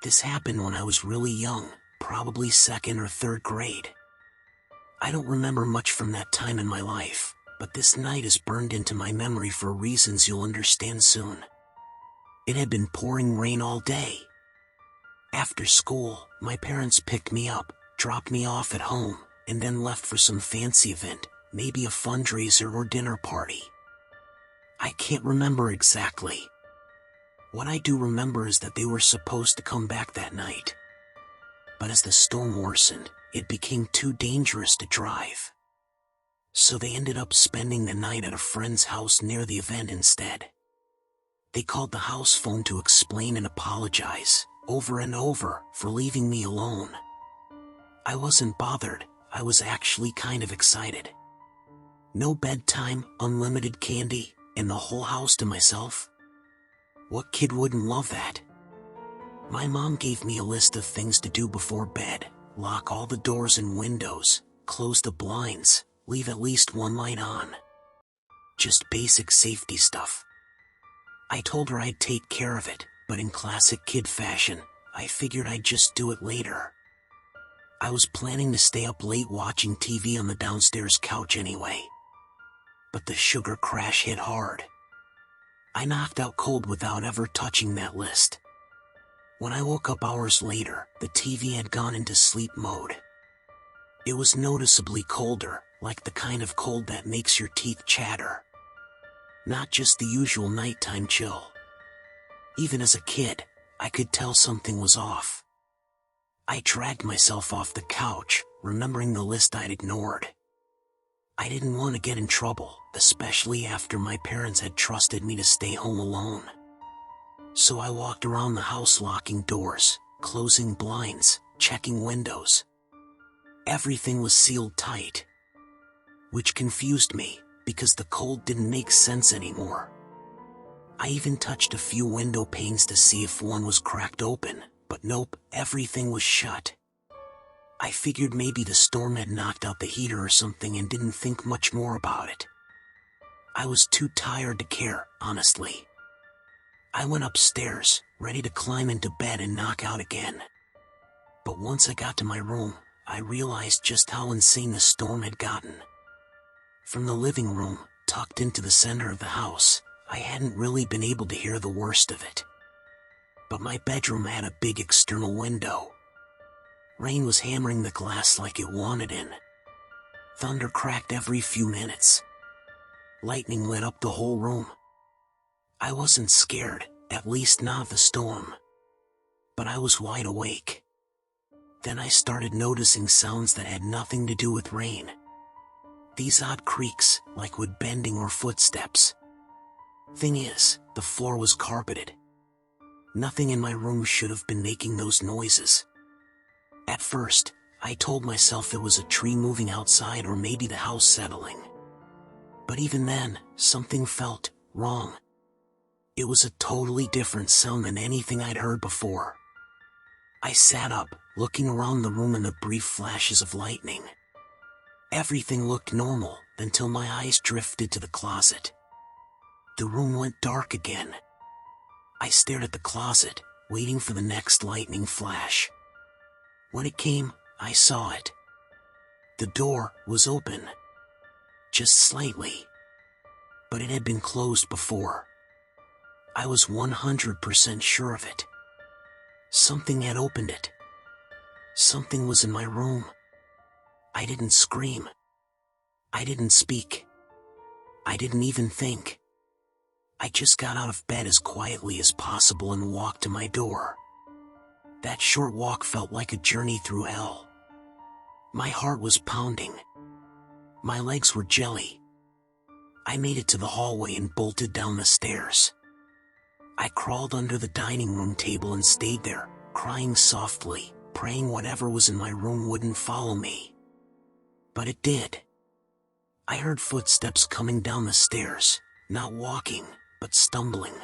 This happened when I was really young, probably second or third grade. I don't remember much from that time in my life, but this night is burned into my memory for reasons you'll understand soon. It had been pouring rain all day. After school, my parents picked me up, dropped me off at home, and then left for some fancy event, maybe a fundraiser or dinner party. I can't remember exactly. What I do remember is that they were supposed to come back that night. But as the storm worsened, it became too dangerous to drive. So they ended up spending the night at a friend's house near the event instead. They called the house phone to explain and apologize, over and over, for leaving me alone. I wasn't bothered, I was actually kind of excited. No bedtime, unlimited candy, and the whole house to myself. What kid wouldn't love that? My mom gave me a list of things to do before bed: lock all the doors and windows, close the blinds, leave at least one light on. Just basic safety stuff. I told her I'd take care of it, but in classic kid fashion, I figured I'd just do it later. I was planning to stay up late watching TV on the downstairs couch anyway. But the sugar crash hit hard. I knocked out cold without ever touching that list. When I woke up hours later, the TV had gone into sleep mode. It was noticeably colder, like the kind of cold that makes your teeth chatter. Not just the usual nighttime chill. Even as a kid, I could tell something was off. I dragged myself off the couch, remembering the list I'd ignored. I didn't want to get in trouble, especially after my parents had trusted me to stay home alone. So I walked around the house locking doors, closing blinds, checking windows. Everything was sealed tight. Which confused me, because the cold didn't make sense anymore. I even touched a few window panes to see if one was cracked open, but nope, everything was shut. I figured maybe the storm had knocked out the heater or something and didn't think much more about it. I was too tired to care, honestly. I went upstairs, ready to climb into bed and knock out again. But once I got to my room, I realized just how insane the storm had gotten. From the living room, tucked into the center of the house, I hadn't really been able to hear the worst of it. But my bedroom had a big external window. Rain was hammering the glass like it wanted in. Thunder cracked every few minutes. Lightning lit up the whole room. I wasn't scared, at least not of the storm. But I was wide awake. Then I started noticing sounds that had nothing to do with rain. These odd creaks, like wood bending or footsteps. Thing is, the floor was carpeted. Nothing in my room should have been making those noises. At first, I told myself it was a tree moving outside or maybe the house settling. But even then, something felt wrong. It was a totally different sound than anything I'd heard before. I sat up, looking around the room in the brief flashes of lightning. Everything looked normal, until my eyes drifted to the closet. The room went dark again. I stared at the closet, waiting for the next lightning flash. When it came, I saw it. The door was open. Just slightly. But it had been closed before. I was 100% sure of it. Something had opened it. Something was in my room. I didn't scream. I didn't speak. I didn't even think. I just got out of bed as quietly as possible and walked to my door. That short walk felt like a journey through hell. My heart was pounding. My legs were jelly. I made it to the hallway and bolted down the stairs. I crawled under the dining room table and stayed there, crying softly, praying whatever was in my room wouldn't follow me. But it did. I heard footsteps coming down the stairs, not walking, but stumbling.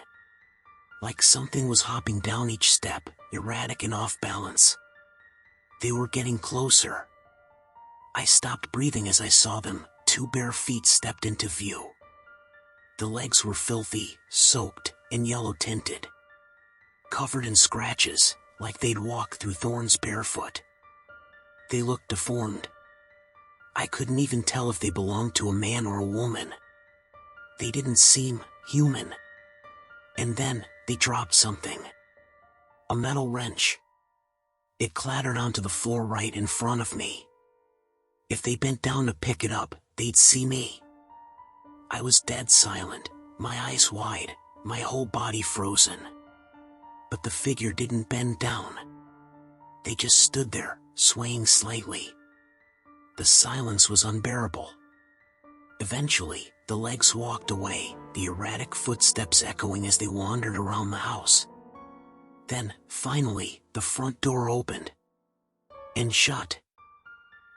Like something was hopping down each step, erratic and off balance. They were getting closer. I stopped breathing as I saw them. 2 bare feet stepped into view. The legs were filthy, soaked, and yellow tinted. Covered in scratches, like they'd walk through thorns barefoot. They looked deformed. I couldn't even tell if they belonged to a man or a woman. They didn't seem human. And then, they dropped something. A metal wrench. It clattered onto the floor right in front of me. If they bent down to pick it up, they'd see me. I was dead silent, my eyes wide, my whole body frozen. But the figure didn't bend down. They just stood there, swaying slightly. The silence was unbearable. Eventually, the legs walked away, the erratic footsteps echoing as they wandered around the house. Then, finally, the front door opened. And shut.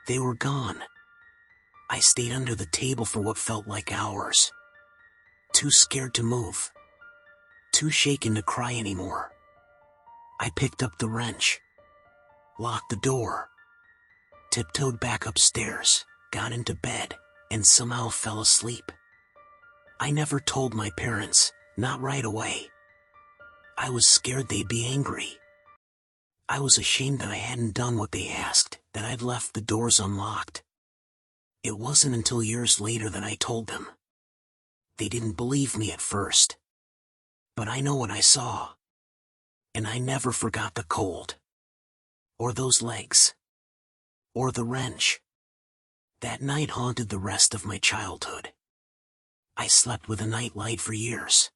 They were gone. I stayed under the table for what felt like hours. Too scared to move. Too shaken to cry anymore. I picked up the wrench. Locked the door. Tiptoed back upstairs, got into bed, and somehow fell asleep. I never told my parents, not right away. I was scared they'd be angry. I was ashamed that I hadn't done what they asked, that I'd left the doors unlocked. It wasn't until years later that I told them. They didn't believe me at first. But I know what I saw. And I never forgot the cold. Or those legs. Or the wrench. That night haunted the rest of my childhood. I slept with a nightlight for years.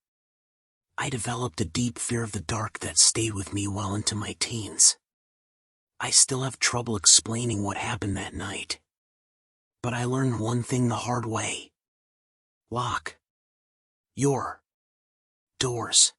I developed a deep fear of the dark that stayed with me well into my teens. I still have trouble explaining what happened that night. But I learned one thing the hard way. Lock your doors.